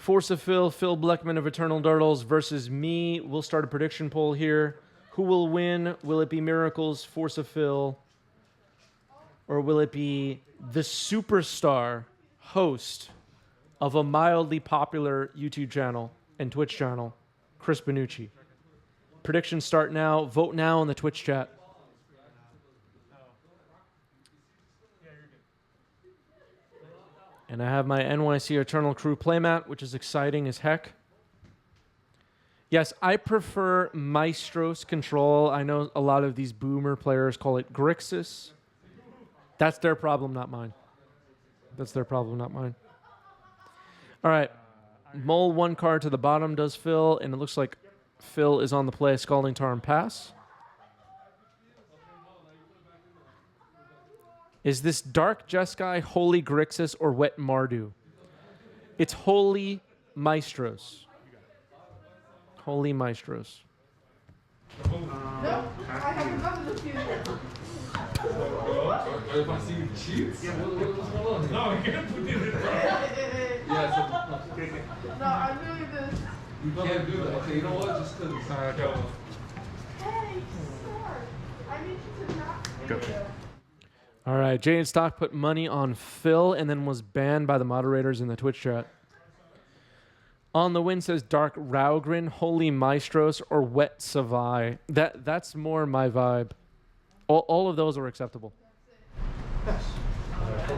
Force of Phil Bleckman of Eternal Dartles versus me. We'll start a prediction poll here. Who will win? Will it be Miracles, Force of Phil, or will it be the superstar host of a mildly popular YouTube channel and Twitch channel, Chris Benucci? Predictions start now. Vote now in the Twitch chat. And I have my NYC Eternal Crew playmat, which is exciting as heck. Yes, I prefer Maestros control. I know a lot of these boomer players call it Grixis. That's their problem, not mine. That's their problem, not mine. All right. Mole one card to the bottom does Phil, and it looks like Phil is on the play Scalding Tarn Pass. Is this Dark Jeskai, Holy Grixis, or Wet Mardu? It's Holy Maestros. Holy Maestros. No, I have another diffuser. If I see you cheat? What's going on here? No, you can't put it in. No, I really did. You can't do that. Okay, you know what? Just because it's not. Hey, sir, I need you to not do it. All right, Jay and Stock put money on Phil and then was banned by the moderators in the Twitch chat. On the win says Dark Raugrin, Holy Maestros, or Wet Savai. That's more my vibe. All of those are acceptable. Wait,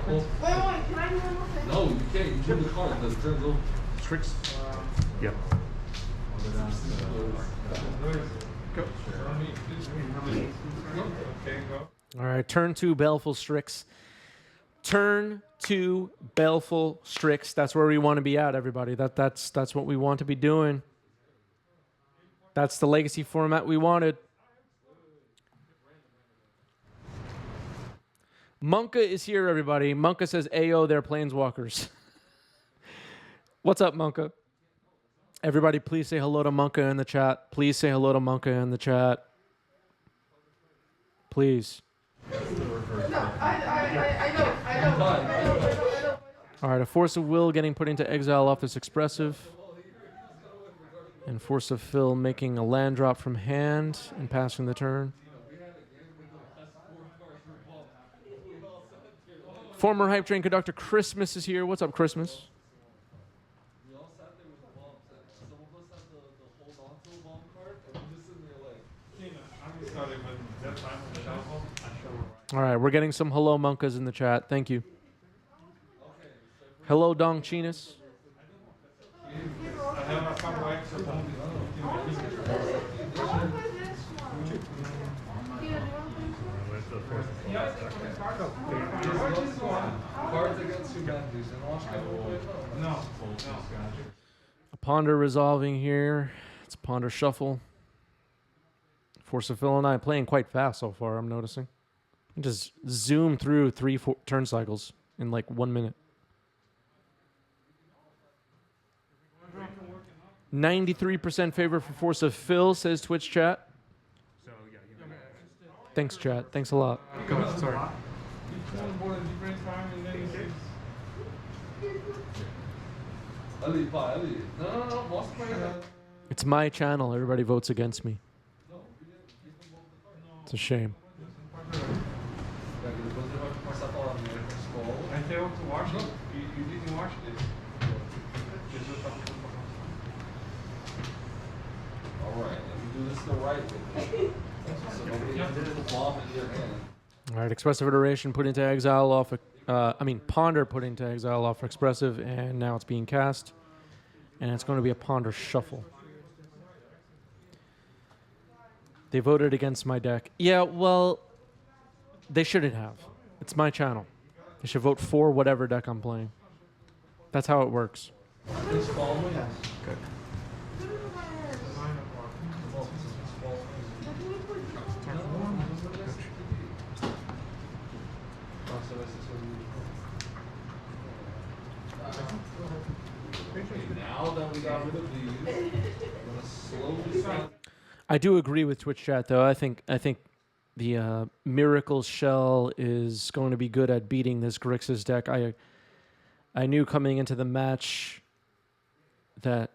can I do one more thing? No, you can't. You drew the card. The turn go. Tricks? Yep. Go. All right, turn 2, Baleful Strix. Turn 2, Baleful Strix. That's where we want to be at, everybody. That's what we want to be doing. That's the legacy format we wanted. Monka is here, everybody. Monka says, Ayo, they're planeswalkers. What's up, Monka? Everybody, please say hello to Monka in the chat. Please say hello to Monka in the chat. Please. No, I know. All right, a Force of Will getting put into exile off this expressive. And Force of Phil making a land drop from hand and passing the turn. Former Hype Train conductor Christmas is here. What's up, Christmas? All right, we're getting some hello monkas in the chat. Thank you. Hello, Dong Chinas. A Ponder resolving here. It's a Ponder shuffle. Force of Phil and I playing quite fast so far, I'm noticing. Just zoom through 3-4 turn cycles in like 1 minute. 93% favor for Force of Phil, says Twitch chat. Thanks, chat. Thanks a lot. Go ahead. Sorry. It's my channel. Everybody votes against me. It's a shame. I failed to watch it. You didn't watch this. Alright, let me do this the right way. So nobody can put the bomb in your hand. All right, Expressive Iteration put into exile off. Ponder put into exile off Expressive, and now it's being cast. And it's going to be a Ponder shuffle. They voted against my deck. Yeah, well, they shouldn't have. It's my channel. They should vote for whatever deck I'm playing. That's how it works. This ball wins. Good. Now that we got rid of these, I'm gonna slowly start. I do agree with Twitch chat, though. I think the Miracles Shell is going to be good at beating this Grixis deck. I knew coming into the match that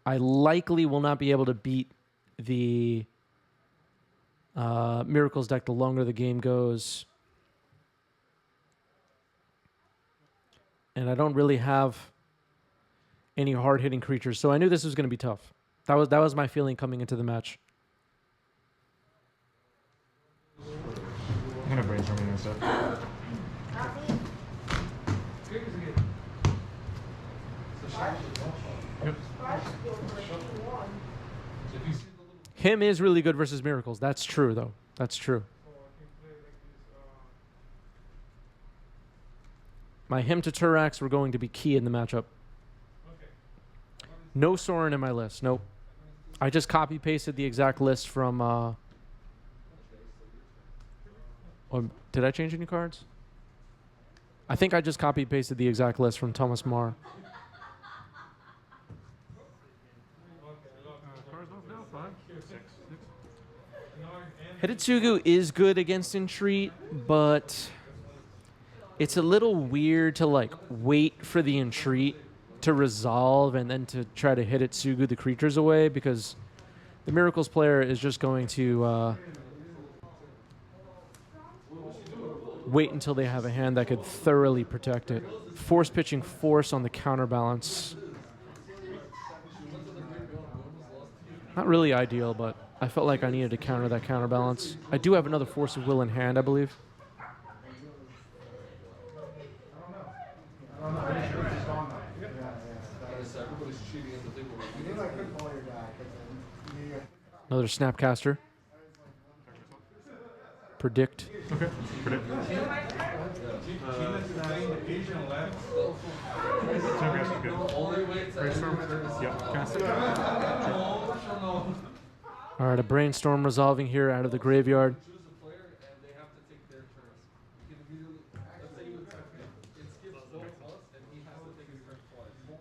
I likely will not be able to beat the Miracles deck the longer the game goes. And I don't really have any hard-hitting creatures, so I knew this was going to be tough. That was my feeling coming into the match. I'm gonna brainstorm and stuff. Yep. Him is really good versus Miracles. That's true, though. That's true. My Him to Turax were going to be key in the matchup. No Sorin in my list. Nope. I just copy-pasted the exact list from... did I change any cards? I think I just copy-pasted the exact list from Thomas Marr. Hidetsugu is good against Entreat, but it's a little weird to like wait for the Entreat to resolve and then to try to Hidetsugu the creatures away, because the Miracles player is just going to wait until they have a hand that could thoroughly protect it. Force pitching Force on the counterbalance. Not really ideal, but I felt like I needed to counter that counterbalance. I do have another Force of Will in hand, I believe. Another Snapcaster. Predict. Okay. Predict. Snapcaster, good. Brainstorm. Yep. Cast it. All right, a Brainstorm resolving here out of the graveyard.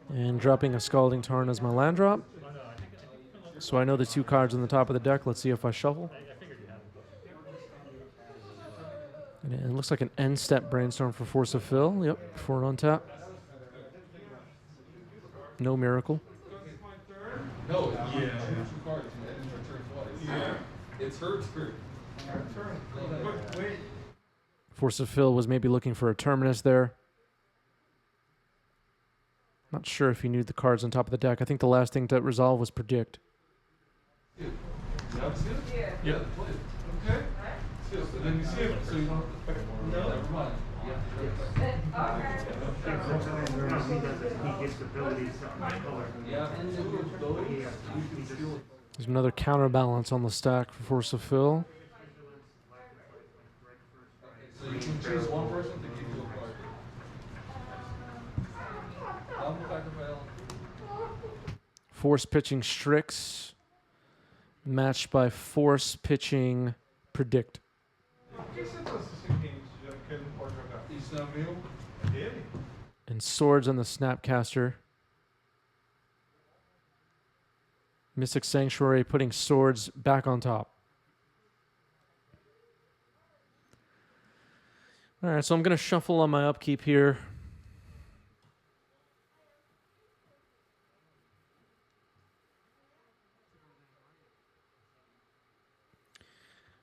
And dropping a Scalding Tarn as my land drop. So I know the two cards on the top of the deck. Let's see if I shuffle. And it looks like an end-step Brainstorm for Force of Fill. Yep, 4 on tap. No Miracle. No, yeah. It's her turn. Force of Fill was maybe looking for a Terminus there. Not sure if he knew the cards on top of the deck. I think the last thing to resolve was Predict. Yeah. Yep. Okay. So then you see it. So you don't. No. Never mind. There's another counterbalance on the stack for Force of Fill. So you can choose one person to give you a card. I'll go back to my own. Force pitching Strix, matched by Force pitching Predict. And Swords on the Snapcaster. Mystic Sanctuary putting Swords back on top. All right, so I'm going to shuffle on my upkeep here.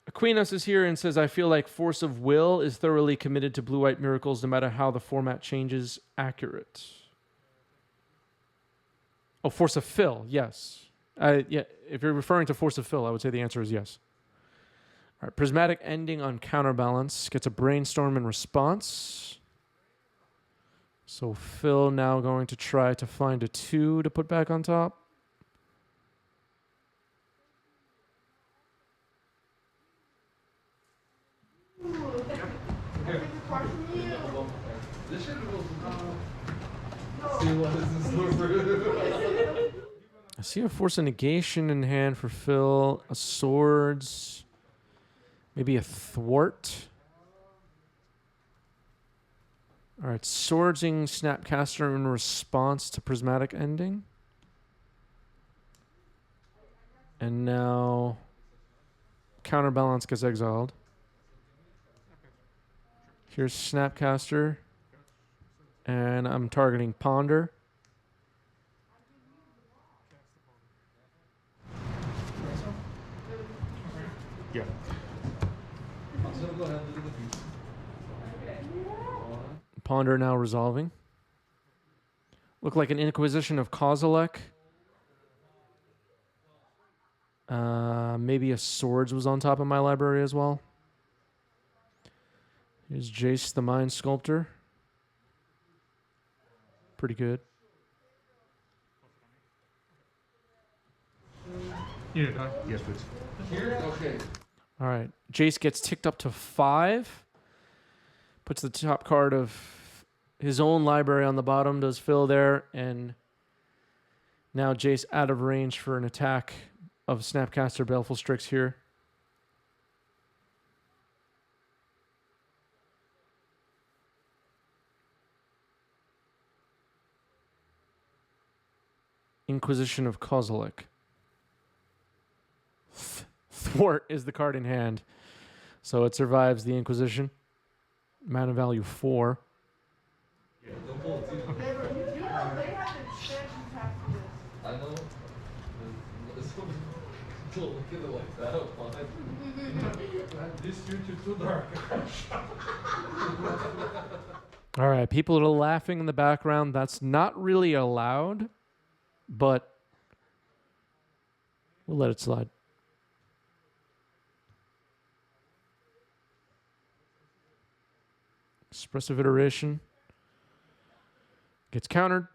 Aquinas is here and says, I feel like Force of Will is thoroughly committed to Blue-White Miracles no matter how the format changes. Accurate. Oh, Force of Fill, yes. Yeah, if you're referring to Force of Fill, I would say the answer is yes. All right, Prismatic Ending on Counterbalance. Gets a Brainstorm in response. So Phil now going to try to find a 2 to put back on top. I see a Force of Negation in hand for Phil. A Swords. Maybe a Thwart. All right, Swordsing Snapcaster in response to Prismatic Ending. And now Counterbalance gets exiled. Here's Snapcaster. And I'm targeting Ponder. Ponder now resolving. Look like an Inquisition of Kozilek. Maybe a Swords was on top of my library as well. Here's Jace the Mind Sculptor. Pretty good. Yeah, yes, please. Here? Okay. All right. Jace gets ticked up to 5. Puts the top card of his own library on the bottom. Does Phil there. And now Jace out of range for an attack of Snapcaster Baleful Strix here. Inquisition of Kozilek. Thwart is the card in hand. So it survives the Inquisition. Mana value 4. Yeah, don't pull it too. You know, they have extensions after this. I know. Don't look at it like that. Fine. This YouTube too dark. All right, people are laughing in the background. That's not really allowed, but we'll let it slide. Expressive Iteration gets countered.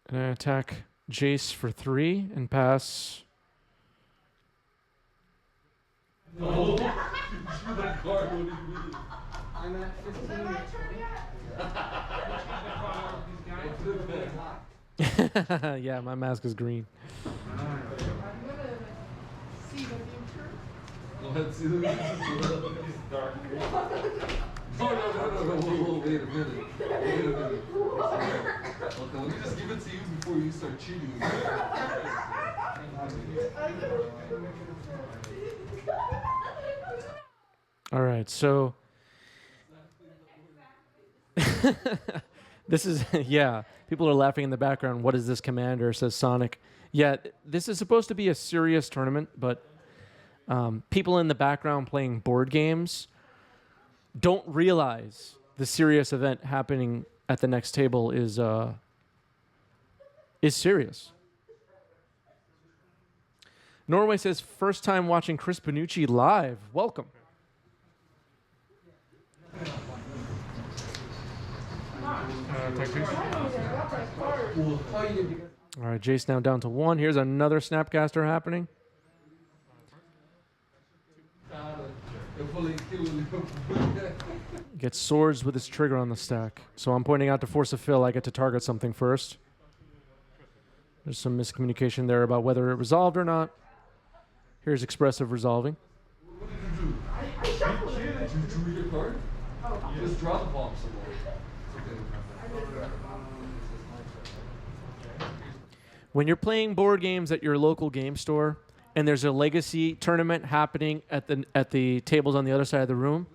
And I attack Jace for 3 and pass. No. That card, what do you mean? Is it my turn yet? Yeah, my mask is green. I'm gonna see the future. Go ahead, see the It's dark. No, whoa, wait a minute. Okay, let me just give it to you before you start cheating. All right, so this is, yeah, people are laughing in the background. What is this, Commander? Says Sonic. Yeah, this is supposed to be a serious tournament, but people in the background playing board games don't realize the serious event happening at the next table is serious. Norway says, first time watching Chris Panucci live. Welcome. Take this. All right, Jace now down to 1. Here's another Snapcaster happening. Gets Swords with his trigger on the stack. So I'm pointing out to Force of Fill, I get to target something first. There's some miscommunication there about whether it resolved or not. Here's Expressive resolving. What did you do? I shuffled it. Did you drew your card? Oh. Just draw the bomb somewhere. When you're playing board games at your local game store and there's a legacy tournament happening at the tables on the other side of the room,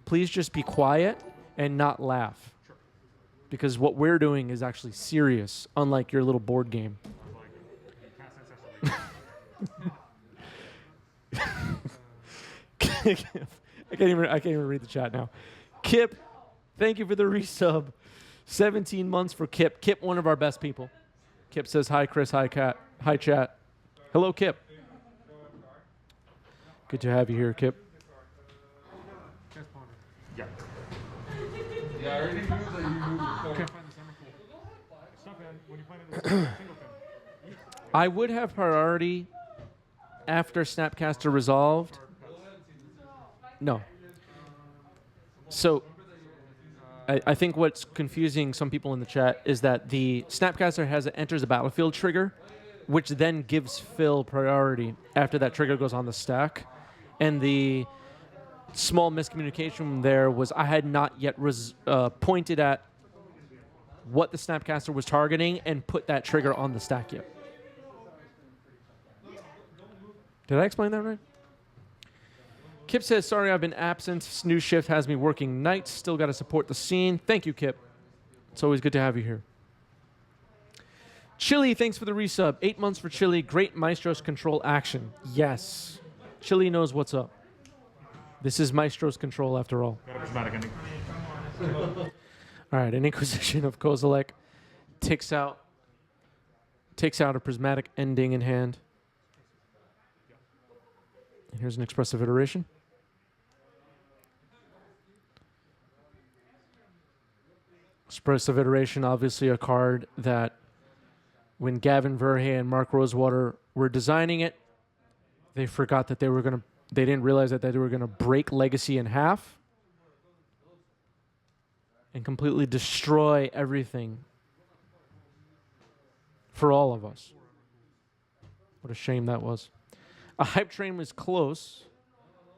please just be quiet and not laugh. Because what we're doing is actually serious, unlike your little board game. I can't even read the chat now. Kip, thank you for the resub. 17 months for Kip. Kip, one of our best people. Kip says, hi, Chris. Hi, Kat. Hi, chat. Hello, Kip. Good to have you here, Kip. Yeah. Yeah, I already knew that you moved the card. Can't find the center pool. Stop it. When you find it, single pin. I would have priority after Snapcaster resolved. No. So I think what's confusing some people in the chat is that the Snapcaster enters a battlefield trigger, which then gives Phil priority after that trigger goes on the stack. And the small miscommunication there was I had not yet pointed at what the Snapcaster was targeting and put that trigger on the stack yet. Did I explain that right? Kip says, sorry, I've been absent. Snoo shift has me working nights. Still got to support the scene. Thank you, Kip. It's always good to have you here. Chili, thanks for the resub. 8 months for Chili. Great Maestro's control action. Yes. Chili knows what's up. This is Maestro's control after all. Got a prismatic ending. All right, an Inquisition of Kozilek takes out a prismatic ending in hand. Here's an Expressive Iteration. Expressive Iteration, obviously a card that when Gavin Verhey and Mark Rosewater were designing it, they forgot that they didn't realize that they were going to break Legacy in half and completely destroy everything for all of us. What a shame that was. A hype train was close.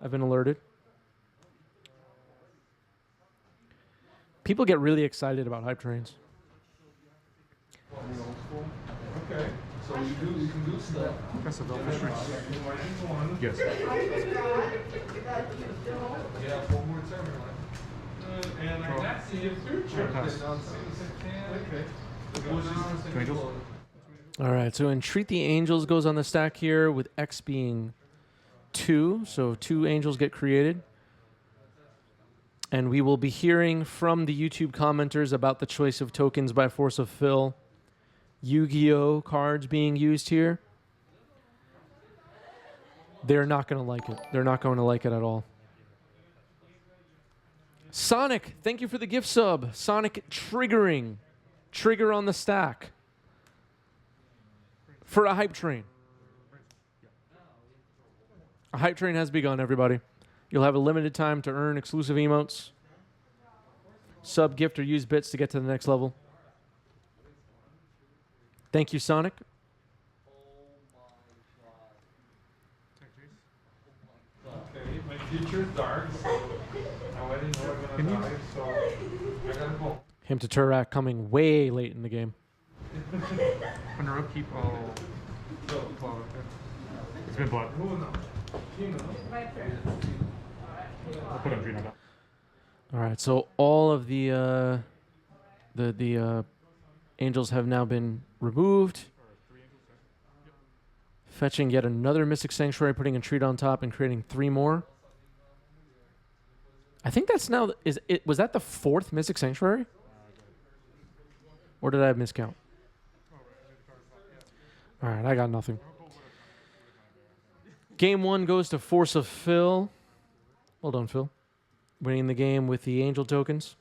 I've been alerted. People get really excited about hype trains. Okay, so you can do stuff. That's a Velvet Strings. Yes. Yeah, one more turn. And I got see your future. Pass. Okay. Two angels. All right, so Entreat the Angels goes on the stack here with X being 2, so 2 angels get created. And we will be hearing from the YouTube commenters about the choice of tokens by Force of Fill. Yu-Gi-Oh cards being used here. They're not going to like it. They're not going to like it at all. Sonic, thank you for the gift sub. Sonic triggering. Trigger on the stack. For a hype train. A hype train has begun, everybody. You'll have a limited time to earn exclusive emotes. Sub, gift, or use bits to get to the next level. Thank you, Sonic. Okay, my future is dark, so now I didn't know I'm gonna die, so I gotta go. Him to Turak coming way late in the game. Under upkeep, I'll blow it. It's been blood. Who knows? You know. I'll put Andrina down. All right, so all of the angels have now been removed. Fetching yet another Mystic Sanctuary, putting Entreat on top and creating 3 more. I think that's now, was that the 4th Mystic Sanctuary? Or did I miscount? All right, I got nothing. Game 1 goes to Force of Fill. Well done, Phil. Winning the game with the angel tokens.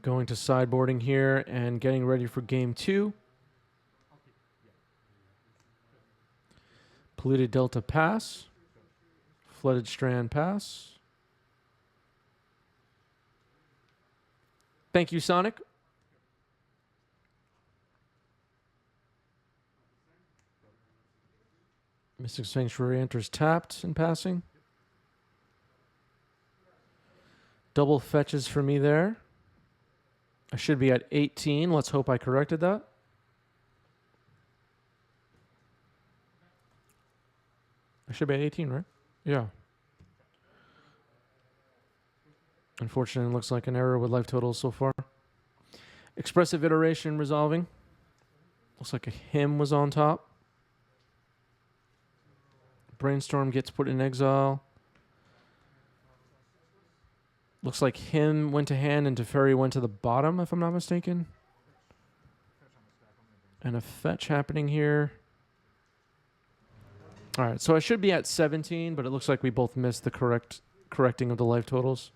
Going to sideboarding here and getting ready for game 2. Polluted Delta pass. Flooded Strand pass. Thank you, Sonic. Mystic Sanctuary enters tapped in passing. Double fetches for me there. I should be at 18. Let's hope I corrected that. I should be at 18, right? Yeah. Unfortunately, it looks like an error with life totals so far. Expressive Iteration resolving. Looks like a hymn was on top. Brainstorm gets put in exile. Looks like hymn went to hand and Teferi went to the bottom, if I'm not mistaken. And a fetch happening here. All right, so I should be at 17, but it looks like we both missed the correcting of the life totals.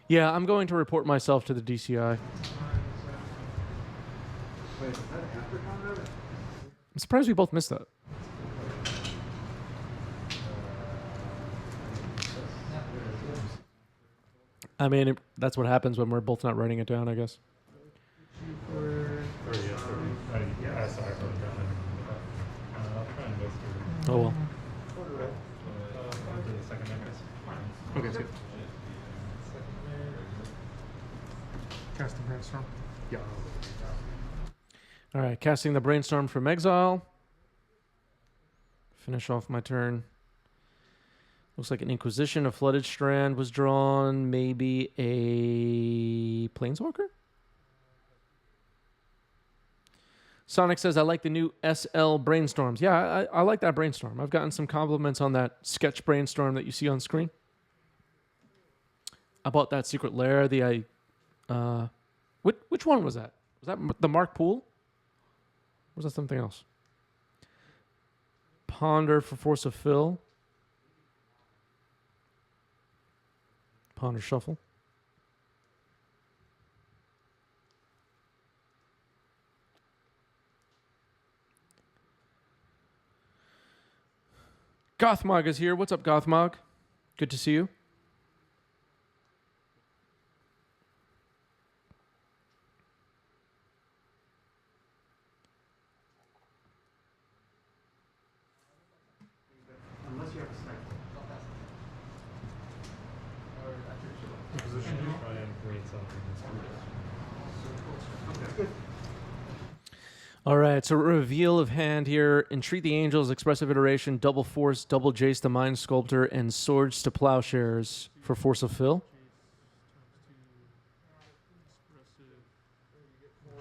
Yeah, I'm going to report myself to the DCI. I'm surprised we both missed that. I mean, that's what happens when we're both not writing it down, I guess. Yeah, sorry. Oh, well. Okay, that's good. Cast the Brainstorm. Yeah. All right, casting the Brainstorm from exile. Finish off my turn. Looks like an Inquisition, a Flooded Strand was drawn, maybe a Planeswalker? Sonic says, I like the new SL Brainstorms. Yeah, I like that Brainstorm. I've gotten some compliments on that sketch Brainstorm that you see on screen. I bought that Secret Lair. Which one was that? Was that the Mark Pool? Or was that something else? Ponder for Force of Fill. Ponder Shuffle. Gothmog is here. What's up, Gothmog? Good to see you. Unless you have a snipe. All right, so reveal of hand here. Entreat the Angels, Expressive Iteration, Double Force, Double Jace the Mind Sculptor, and Swords to Plowshares for Force of Fill.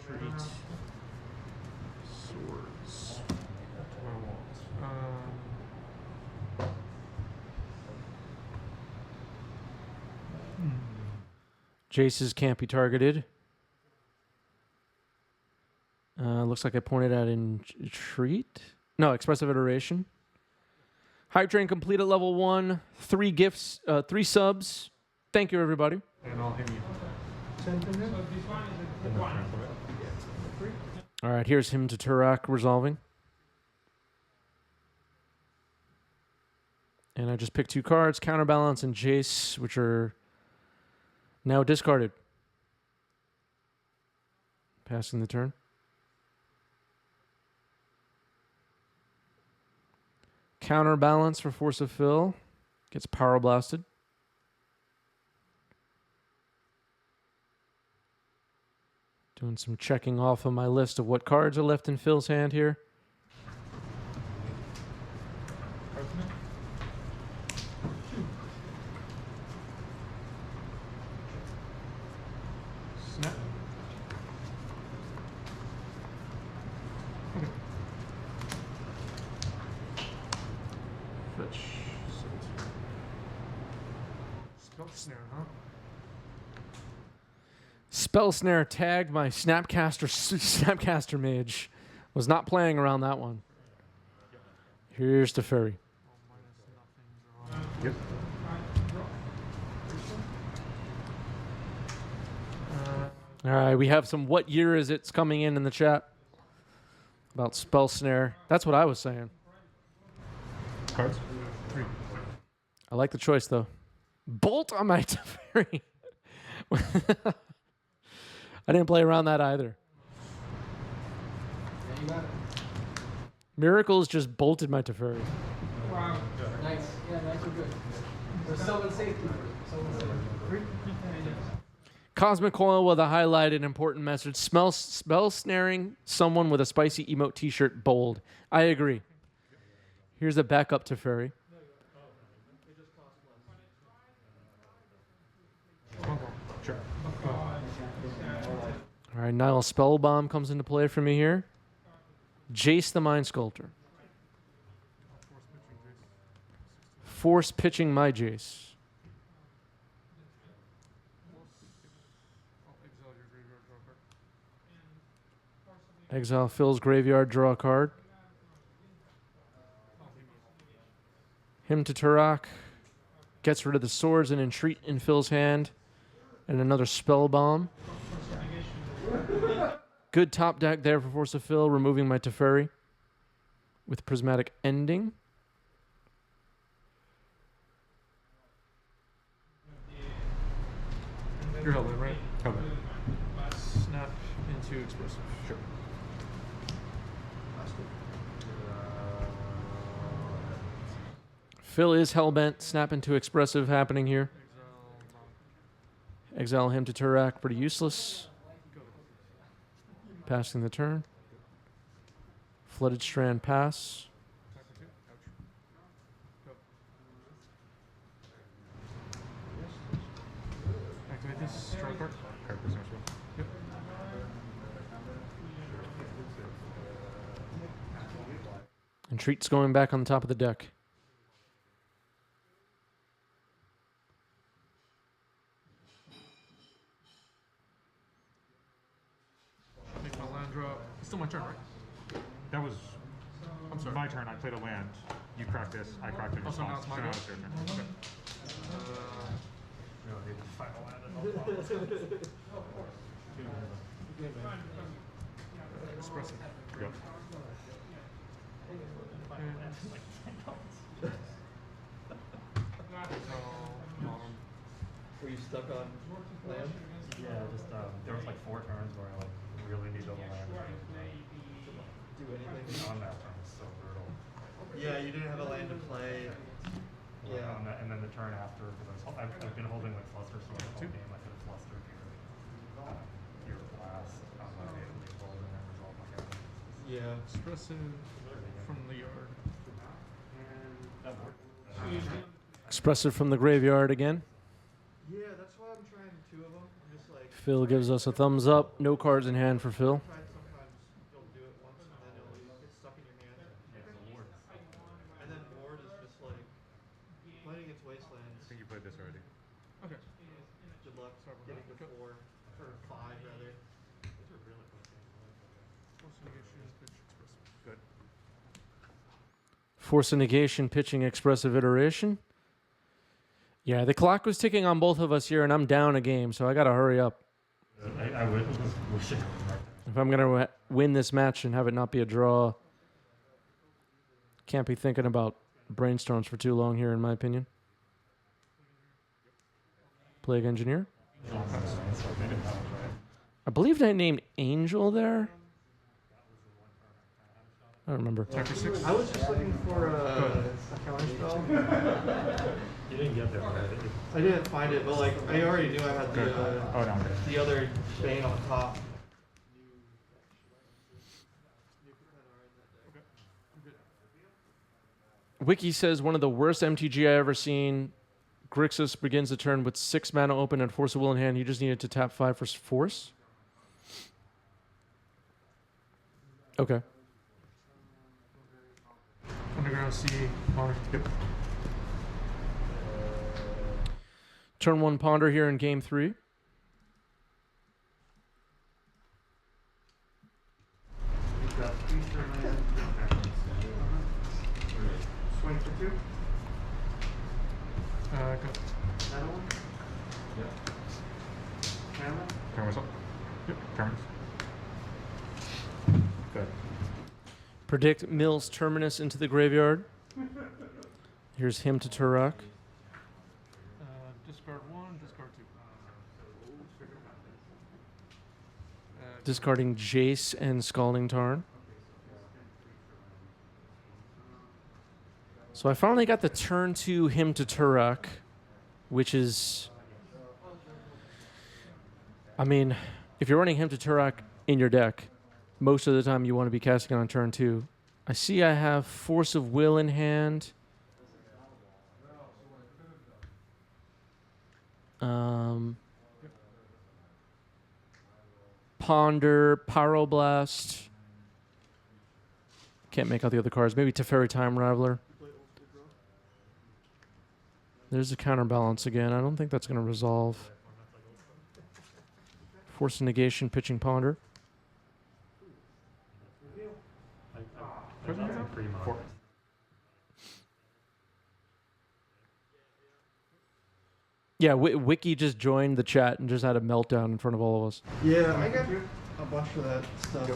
Treat. Swords. Jaces can't be targeted. Looks like I pointed out Entreat. No, Expressive Iteration. Hype Train complete at level 1. 3 gifts, 3 subs. Thank you, everybody. And I'll hit you. All right, here's him to Turak resolving. And I just picked 2 cards, Counterbalance and Jace, which are now discarded. Passing the turn. Counterbalance for Force of Fill. Gets Power Blasted. Doing some checking off of my list of what cards are left in Phil's hand here. Snap. Okay. Fetch. Spell snare, huh? Spell Snare tagged my Snapcaster Mage. Was not playing around that one. Here's to Fairy. Yep. All right, we have some what year is it's coming in the chat about Spell Snare. That's what I was saying. Cards. 3. I like the choice, though. Bolt on my Teferi. I didn't play around that either. Yeah, you got it. Miracles just bolted my Teferi. Wow. Nice. Yeah, nice or good. Or someone safety. Someone safety. 3. Cosmic Coil with a highlighted important message. Spell snaring someone with a spicy emote t-shirt bold. I agree. Here's a backup Teferi. Sure. All right, Nile Spellbomb comes into play for me here. Jace the Mind Sculptor. Force pitching my Jace. Exile Phil's graveyard, draw a card. Him to Turak. Gets rid of the swords and entreat in Phil's hand. And another spell bomb. Good top deck there for Force of Phil, removing my Teferi with Prismatic Ending. You're held in, right? Okay. Snap into expressive. Sure. Phil is hellbent. Snap into expressive happening here. Exile him to Turak. Pretty useless. Passing the turn. Flooded Strand pass. And Treat's going back on the top of the deck. Make my land drop. It's still my turn, right? That was my turn. I played a land. You cracked this. I cracked it. Oh, so now it's my go? it's your turn. Okay. We don't need the final land. Espresso. Go. Were you stuck on land? Yeah, just there was like 4 turns where I like really needed a land. Do anything? On that turn was so brutal. Yeah, you didn't have a land to play. Yeah. On that, and then the turn after, because I've been holding like Fluster, so the whole game I could have flustered your blast on my leasehold and then resolve my game. Yeah. Espresso from the yard. And that worked. Expressive from the graveyard again. Yeah, that's why I'm trying 2 of them. I'm just like. Phil gives us a thumbs up. No cards in hand for Phil. Sometimes you'll do it once and then it'll get stuck in your hand. Yeah, the Lord. And then Ward is just like playing against Wastelands. I think you played this already. Okay. Good luck getting to 4 or 5 rather. Those are really close games. Force negation, pitch, espresso. Good. Force a negation, pitching expressive iteration. Yeah, the clock was ticking on both of us here, and I'm down a game, so I got to hurry up. I was wishing it was my turn. If I'm going to win this match and have it not be a draw, can't be thinking about brainstorms for too long here, in my opinion. Plague Engineer. I believe I named Angel there. I don't remember. Chapter 6. I was just looking for a counter spell. You didn't get there, right? I didn't find it, but like I already knew I had Good. Oh, no. the other Bane on top. Wiki says one of the worst MTG I ever seen. Grixis begins the turn with 6 mana open and Force of Will in hand. He just needed to tap 5 for Force. Okay. Underground Sea, Ponder. Yep. Turn 1 Ponder here in game 3. You've got Eastern land. Swing for 2. Go. That one. Camera. Camera's up. Yep. Cameras. Good. Predict Mill's Terminus into the graveyard. Here's him to Turok. Discard 1, discard 2. Discarding Jace and Scalding Tarn. So I finally got the turn 2 him to Turok, which is... I mean, if you're running him to Turok in your deck, most of the time you want to be casting it on turn 2. I see I have Force of Will in hand. Ponder, Pyroblast. Can't make out the other cards. Maybe Teferi Time Raveler. There's a counterbalance again. I don't think that's going to resolve. Force of Negation, pitching Ponder. Four. Yeah, Wiki just joined the chat and just had a meltdown in front of all of us. Yeah, I got a bunch of that stuff.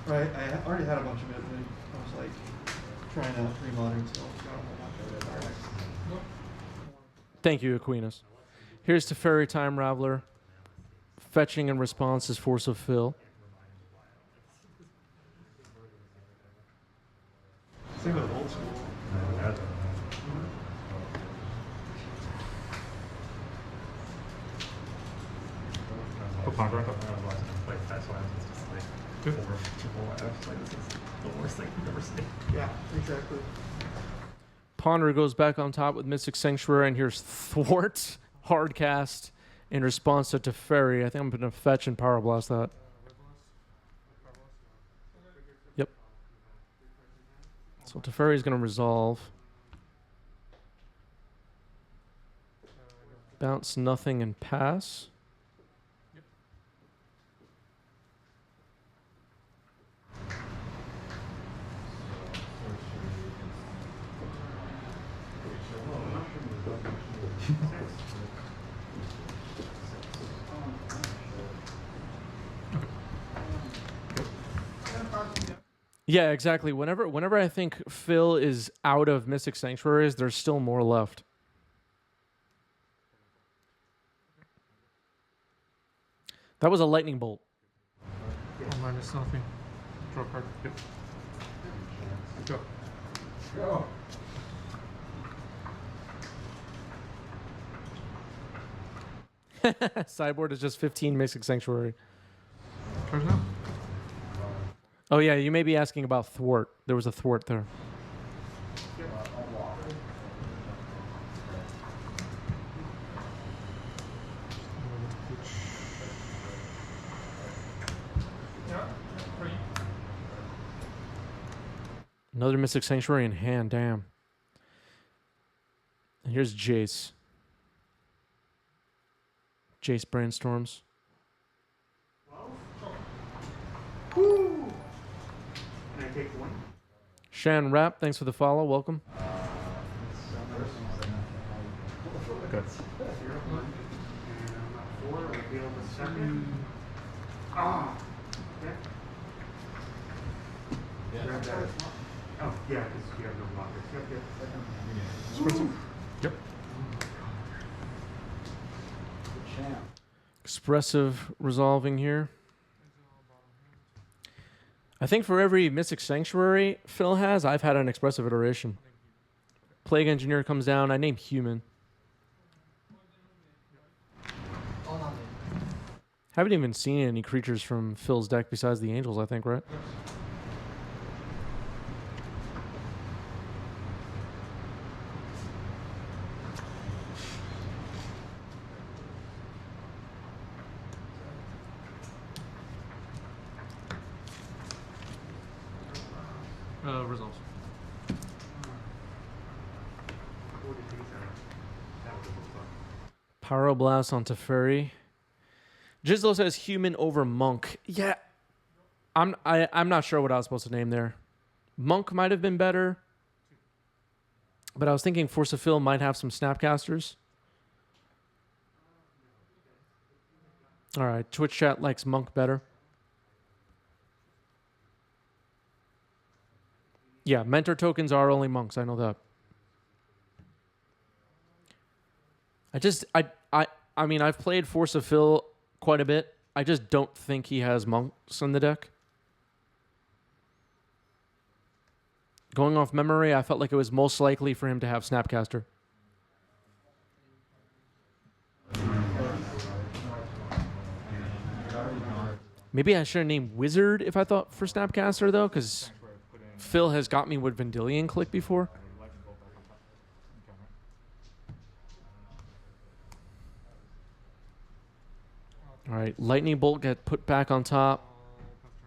Right, I already had a bunch of it, but I was like trying out pre-modern, so I got a whole bunch of it. Thank you, Aquinas. Here's Teferi Time Raveler. Fetching in response is Force of Fill. Same with old school. Oh, Ponder on top. Good. The worst thing you've ever seen. Yeah, exactly. Ponder goes back on top with Mystic Sanctuary, and here's Thwart, Hardcast, in response to Teferi. I think I'm going to fetch and Power Blast that. Yep. So Teferi's going to resolve. Bounce nothing and pass. Yeah, exactly. Whenever I think Phil is out of Mystic Sanctuaries, there's still more left. That was a lightning bolt. Oh, minus nothing. Draw a card. Yep. Go. Go. Sideboard is just 15 Mystic Sanctuary. Cards now. Oh yeah, you may be asking about thwart. There was a thwart there. Yeah. Free. Another Mystic Sanctuary in hand, damn. And here's Jace. Jace brainstorms. Woo! Can I take one? Shan Rapp, thanks for the follow. Welcome. Good. Four, reveal the second. Ah! Okay. Grab that. Oh, yeah, because you have no blockers. Yep, Yep. Expressive resolving here. I think for every Mystic Sanctuary Phil has, I've had an expressive iteration. Plague Engineer comes down. I name Human. Haven't even seen any creatures from Phil's deck besides the Angels, I think, right? Resolves. Pyroblast on Teferi. Jizzlo says Human over Monk. Yeah, I'm not sure what I was supposed to name there. Monk might have been better, but I was thinking Force of Phil might have some Snapcasters. All right, Twitch chat likes Monk better. Yeah, mentor tokens are only monks. I know that. I mean, I've played Force of Phil quite a bit. I just don't think he has monks in the deck. Going off memory, I felt like it was most likely for him to have Snapcaster. Maybe I should have named Wizard if I thought for Snapcaster, though, because Phil has got me with Vendilion Click before. All right, Lightning Bolt get put back on top.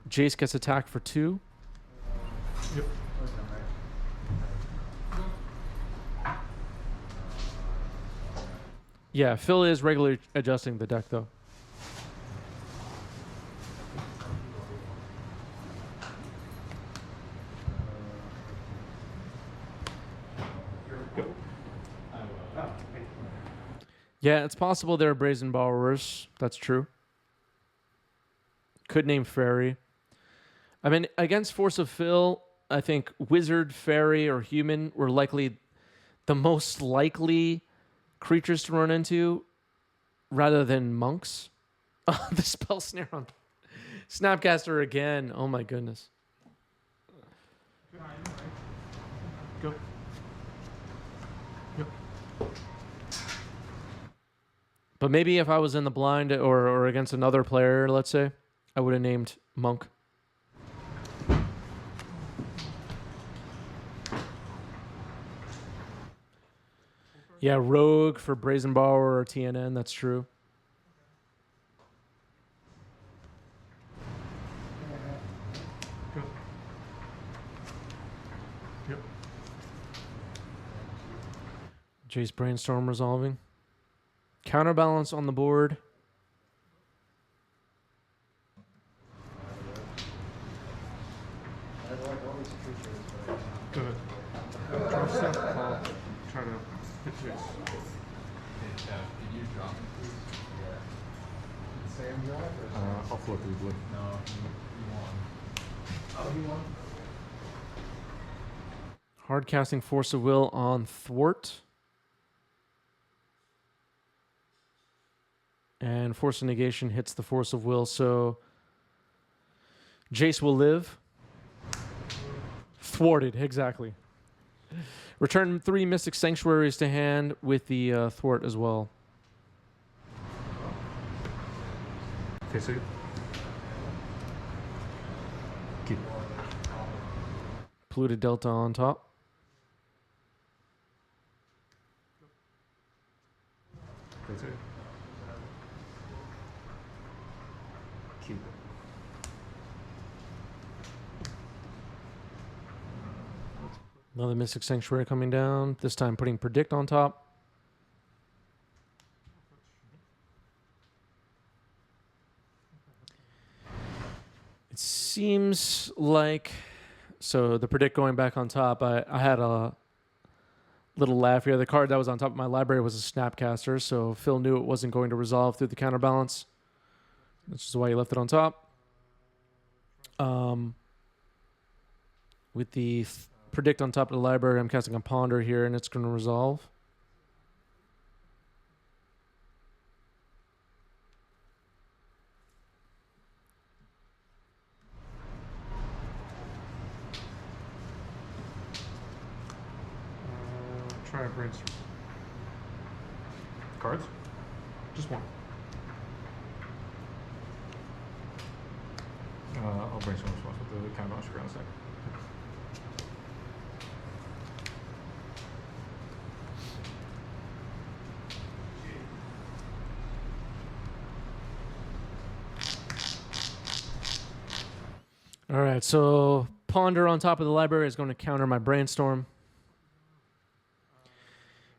Jace gets attacked for 2. Yep. Yeah, Phil is regularly adjusting the deck, though. Yeah, it's possible they're Brazen Borrowers. That's true. Could name Fairy. I mean, against Force of Phil, I think Wizard, Fairy, or Human were likely the most likely creatures to run into rather than monks. Oh, the spell snare on Snapcaster again. Oh my goodness. Go. Yep. But maybe if I was in the blind or against another player, let's say, I would have named Monk. Yeah, Rogue for Brazen Borrower or TNN, that's true. Go. Yep. Jace Brainstorm resolving. Counterbalance on the board. Go ahead. Draw step, call. Try to hit Jace. Did you drop it? Sam drop or? I'll flip through blue. No, you won. Oh, you won? Hard casting Force of Will on Thwart. And Force of Negation hits the Force of Will, so Jace will live. Thwarted, exactly. Return 3 Mystic Sanctuaries to hand with the Thwart as well. Okay, so keep. Polluted Delta on top. Okay, so keep. Another Mystic Sanctuary coming down. This time putting Predict on top. It seems like... So the Predict going back on top, I had a little laugh here. The card that was on top of my library was a Snapcaster, so Phil knew it wasn't going to resolve through the counterbalance, which is why he left it on top. With the Predict on top of the library, I'm casting a Ponder here, and it's going to resolve. Try a brainstorm. Cards? Just one. I'll brainstorm response with the counterbalance for ground stack. All right, so Ponder on top of the library is going to counter my Brainstorm.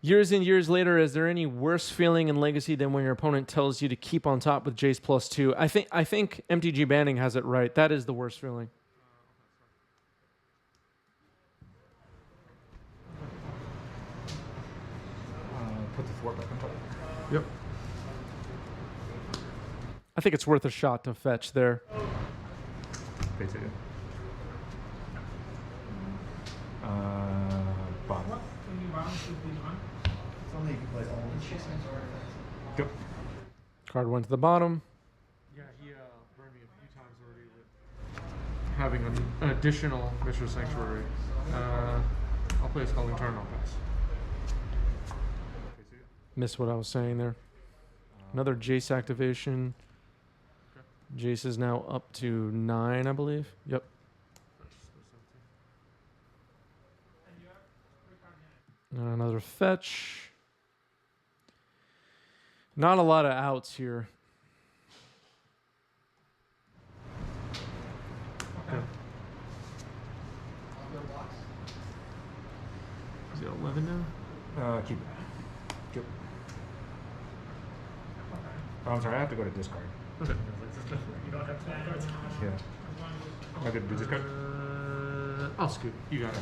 Years and years later, is there any worse feeling in Legacy than when your opponent tells you to keep on top with Jace +2? I think MTG Banning has it right. That is the worst feeling. Put the thwart back on top. Yep. I think it's worth a shot to fetch there. Pay to you. Bottom. It's only you can play all of these artifacts. Go. Card went to the bottom. Yeah, he burned me a few times already with having an additional Mishra Sanctuary. I'll play a Scalding Turn, I'll pass. Missed what I was saying there. Another Jace activation. Jace is now up to 9, I believe. Yep. And another fetch. Not a lot of outs here. Okay. Is it 11 now? Keep it. Yep. Oh, I'm sorry, I have to go to discard. You don't have 20 cards. Yeah. Am I good to do discard? I'll scoot. You got it.